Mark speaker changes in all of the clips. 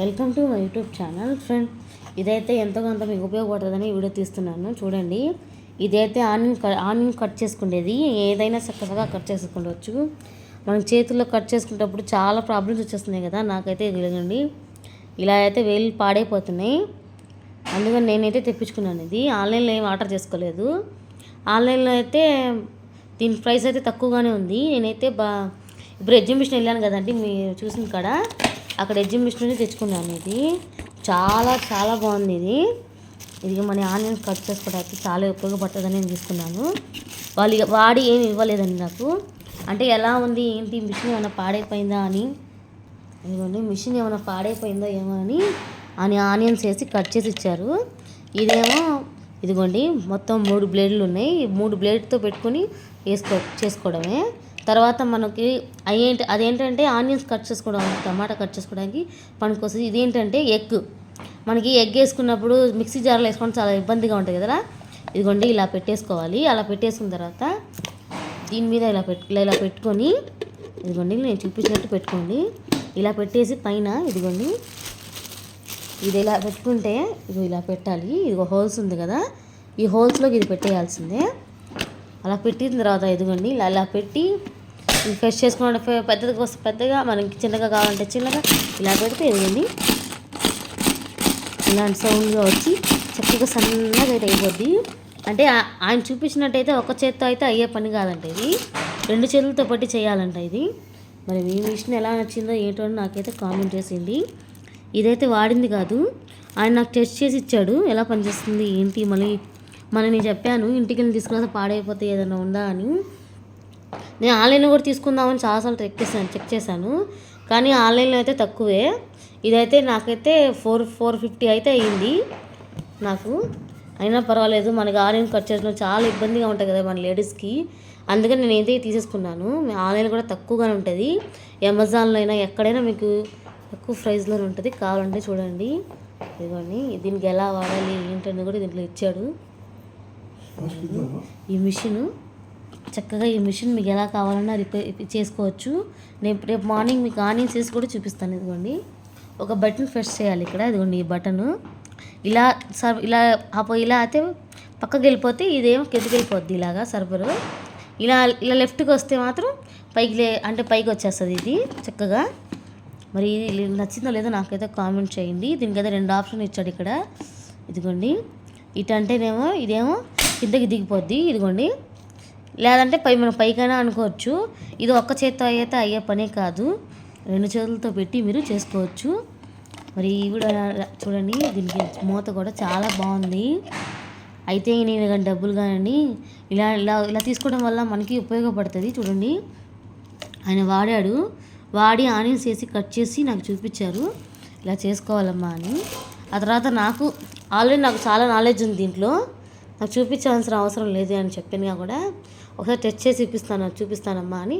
Speaker 1: Welcome to my YouTube channel friend. ఇదైతే ఎంతో కొంత మీకు ఉపయోగపడుతుందని వీడియో తీస్తున్నాను. చూడండి, ఇదైతే ఆనియన్ కట్ చేసుకునేది. ఏదైనా చక్కగా కట్ చేసుకోవచ్చు. మనం చేతుల్లో కట్ చేసుకునేటప్పుడు చాలా ప్రాబ్లమ్స్ వచ్చేస్తున్నాయి కదా. నాకైతే తెలియదండి, ఇలా అయితే వేలు పాడైపోతున్నాయి. అందుకని నేనైతే తెప్పించుకున్నాను. ఇది ఆన్లైన్లో ఏం ఆర్డర్ చేసుకోలేదు. ఆన్లైన్లో అయితే దీని ప్రైస్ అయితే తక్కువగానే ఉంది. నేనైతే ఇప్పుడు ఎగ్జిబిషన్ వెళ్ళాను కదండి, మీరు చూసిన కాడ అక్కడ ఎగ్జిబిషన్ తెచ్చుకున్నాను. ఇది చాలా చాలా బాగుంది. ఇది మన ఆనియన్ కట్ చేసుకోవడానికి చాలా ఉపయోగపడుతుందని నేను తీసుకున్నాను. వాళ్ళు వాడి ఏమి ఇవ్వలేదండి నాకు. అంటే ఎలా ఉంది ఏంటి, మిషన్ ఏమైనా పాడైపోయిందా అని. ఇదిగోండి, మిషన్ ఏమైనా పాడైపోయిందో ఏమో అని ఆనియన్స్ వేసి కట్ చేసి ఇచ్చారు. ఇదేమో ఇదిగోండి, మొత్తం 3 బ్లేడ్లు ఉన్నాయి. 3 బ్లేడ్తో పెట్టుకొని చేసుకోవడమే. తర్వాత మనకి అదేంటంటే ఆనియన్స్ కట్ చేసుకోవడం, టమాటా కట్ చేసుకోవడానికి పనికొస్తుంది. ఇదేంటంటే మనకి ఎగ్ వేసుకున్నప్పుడు మిక్సీ జార్లో వేసుకోవడం చాలా ఇబ్బందిగా ఉంటుంది కదా. ఇదిగోండి, ఇలా పెట్టేసుకోవాలి. అలా పెట్టేసుకున్న తర్వాత దీని మీద ఇలా పెట్టుకొని, ఇదిగోండి నేను చూపించినట్టు పెట్టుకోండి. ఇలా పెట్టేసి పైన ఇదిగోండి, ఇది ఇలా పెట్టుకుంటే ఇలా పెట్టాలి. ఇదిగో హోల్స్ ఉంది కదా, ఈ హోల్స్లోకి ఇది పెట్టేయాల్సిందే. అలా పెట్టిన తర్వాత ఇదిగోండి ఇలా పెట్టి ఫ్రెష్ చేసుకున్న పెద్దగా, మనకి చిన్నగా కావాలంటే చిన్నగా ఇలా పెడితే ఇదిగోండి ఇలాంటి సౌండ్గా వచ్చి చక్కగా సన్నగా అయితే అయిపోద్ది. అంటే ఆయన చూపించినట్టయితే ఒక చేత్తో అయితే అయ్యే పని కాదంట. ఇది 2 చేతులతో పట్టి చేయాలంట. ఇది మరి మీ మిషన్ ఎలా నచ్చిందో ఏంటో అని నాకైతే కామెంట్ చేసింది. ఇదైతే వాడింది కాదు, ఆయన నాకు టెస్ట్ చేసి ఇచ్చాడు ఎలా పనిచేస్తుంది ఏంటి. నేను చెప్పాను ఇంటికి వెళ్ళి తీసుకున్న పాడైపోతే ఏదైనా ఉందా అని. నేను ఆన్లైన్లో కూడా తీసుకుందామని చాలాసార్లు చెక్ చేశాను, కానీ ఆన్లైన్లో అయితే తక్కువే. ఇదైతే నాకైతే 450 అయితే అయ్యింది నాకు. అయినా పర్వాలేదు, మనకి ఆనియన్ కట్ చేసిన చాలా ఇబ్బందిగా ఉంటుంది కదా మన లేడీస్కి. అందుకని నేను ఏదైతే తీసేసుకున్నాను. ఆన్లైన్ కూడా తక్కువగానే ఉంటుంది. అమెజాన్లో అయినా ఎక్కడైనా మీకు తక్కువ ప్రైస్లో ఉంటుంది. కావాలంటే చూడండి. ఇదిగోండి, దీనికి ఎలా వాడాలి ఏంటని కూడా దీంట్లో ఇచ్చాడు. ఈ మిషన్ చక్కగా, ఈ మిషన్ మీకు ఎలా కావాలన్నా రిపేర్ చేసుకోవచ్చు. నేను రేపు మార్నింగ్ మీకు ఆనియన్స్ వేసి కూడా చూపిస్తాను. ఇదిగోండి, ఒక బటన్ ప్రెస్ చేయాలి ఇక్కడ. ఇదిగోండి, ఈ బటను ఇలా ఇలా అయితే పక్కకి వెళ్ళిపోతే ఇదేమో కిందకి వెళ్ళిపోద్ది ఇలాగా సర్వరు. ఇలా లెఫ్ట్కి వస్తే మాత్రం పైకి వచ్చేస్తుంది ఇది చక్కగా. మరి ఇది నచ్చిందో లేదో నాకైతే కామెంట్ చేయండి. దీనికైతే 2 ఆప్షన్ ఇచ్చాడు ఇక్కడ. ఇదిగోండి, ఇటంటేనేమో ఇదేమో కిందకి దిగిపోద్ది. ఇదిగోండి, లేదంటే మనం పైకైనా అనుకోవచ్చు. ఇది ఒక్క చేత్తో అయితే అయ్యే పనే కాదు, 2 చేతులతో పెట్టి మీరు చేసుకోవచ్చు. మరి కూడా చూడండి, దీనికి మూత కూడా చాలా బాగుంది. అయితే నేను కానీ డబ్బులు కానీ ఇలా తీసుకోవడం వల్ల మనకి ఉపయోగపడుతుంది. చూడండి, ఆయన వాడి ఆనియన్స్ వేసి కట్ చేసి నాకు చూపించారు ఇలా చేసుకోవాలమ్మా అని. ఆ తర్వాత నాకు చాలా నాలెడ్జ్ ఉంది దీంట్లో. నాకు చూపించాల్సిన అవసరం లేదు అని చెప్పినా కూడా ఒకసారి టెస్ట్ చేసి చూపిస్తానమ్మా అని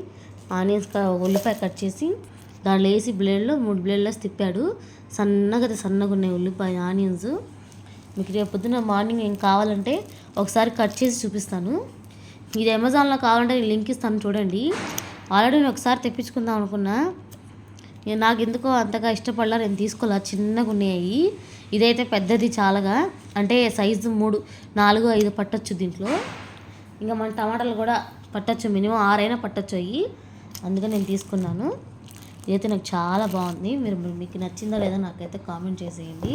Speaker 1: ఆనియన్స్ ఉల్లిపాయ కట్ చేసి దాంట్లో వేసి 3 బ్లేడ్లో తిప్పాడు. సన్నగా ఉన్నాయి ఉల్లిపాయ ఆనియన్స్. మీకు రేపు పొద్దున్న మార్నింగ్ ఏం కావాలంటే ఒకసారి కట్ చేసి చూపిస్తాను. ఇది అమెజాన్లో కావాలంటే నేను లింక్ ఇస్తాను చూడండి. ఆల్రెడీ నేను ఒకసారి తెప్పించుకుందాం అనుకున్నా, నాకు ఎందుకో అంతగా ఇష్టపడలా, నేను తీసుకోలే. చిన్నగా ఉన్నాయి. ఇదైతే పెద్దది చాలాగా, అంటే సైజు 3, 4, 5 పట్టచ్చు దీంట్లో. ఇంకా మన టమాటాలు కూడా పట్టచ్చు, మినిమం 6 అయినా పట్టచ్చు అయ్యి. అందుకని నేను తీసుకున్నాను. ఇదైతే నాకు చాలా బాగుంది. మీకు నచ్చిందో లేదో నాకైతే కామెంట్ చేసేయండి.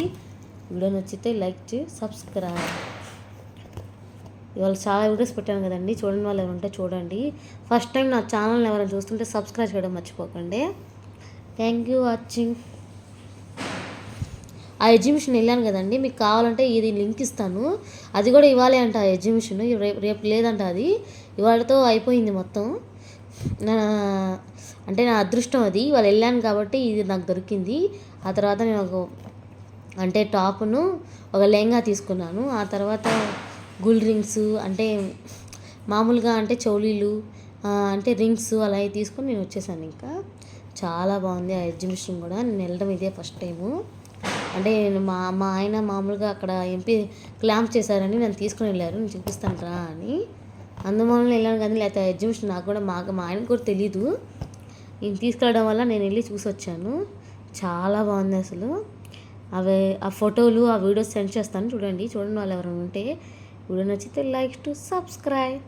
Speaker 1: వీడియో నచ్చితే లైక్ చేసి సబ్స్క్రైబ్. ఇవాళ చాలా వీడియోస్ పెట్టాను కదండి, చూడని వాళ్ళు ఎవరుంటే చూడండి. ఫస్ట్ టైం నా ఛానల్ని ఎవరైనా చూస్తుంటే సబ్స్క్రైబ్ చేయడం మర్చిపోకండి. Thank you watching. ఆ ఎగ్జిబిషన్ వెళ్ళాను కదండి, మీకు కావాలంటే ఇది లింక్ ఇస్తాను. అది కూడా ఇవ్వాలి అంట ఆ ఎగ్జిబిషన్. రేపు లేదంట, అది ఇవాళతో అయిపోయింది మొత్తం. అంటే నా అదృష్టం అది. ఇవాళ వెళ్ళాను కాబట్టి ఇది నాకు దొరికింది. ఆ తర్వాత నేను అంటే టాప్ను ఒక లెహంగా తీసుకున్నాను. ఆ తర్వాత గోల్డ్ రింగ్స్, అంటే మామూలుగా అంటే చౌలీలు, అంటే రింగ్స్ అలా తీసుకొని నేను వచ్చేసాను. ఇంకా చాలా బాగుంది ఆ ఎగ్జిబిషన్ కూడా. నేను వెళ్ళడం ఇదే ఫస్ట్ టైము. అంటే మా ఆయన మామూలుగా అక్కడ ఎంపీ క్లాంప్ చేశారని నన్ను తీసుకుని వెళ్ళారు, నేను చూపిస్తాను రా అని. అందువల్ల వెళ్ళాను కానీ, లేకపోతే ఎగ్జిబిషన్ నాకు కూడా మా ఆయనకు కూడా తెలీదు. ఈయన తీసుకెళ్ళడం వల్ల నేను వెళ్ళి చూసి వచ్చాను. చాలా బాగుంది అసలు. అవి ఆ ఫోటోలు ఆ వీడియోస్ సెండ్ చేస్తాను, చూడండి వాళ్ళు ఎవరైనా ఉంటే. వీడియో నచ్చితే లైక్ టు సబ్స్క్రైబ్.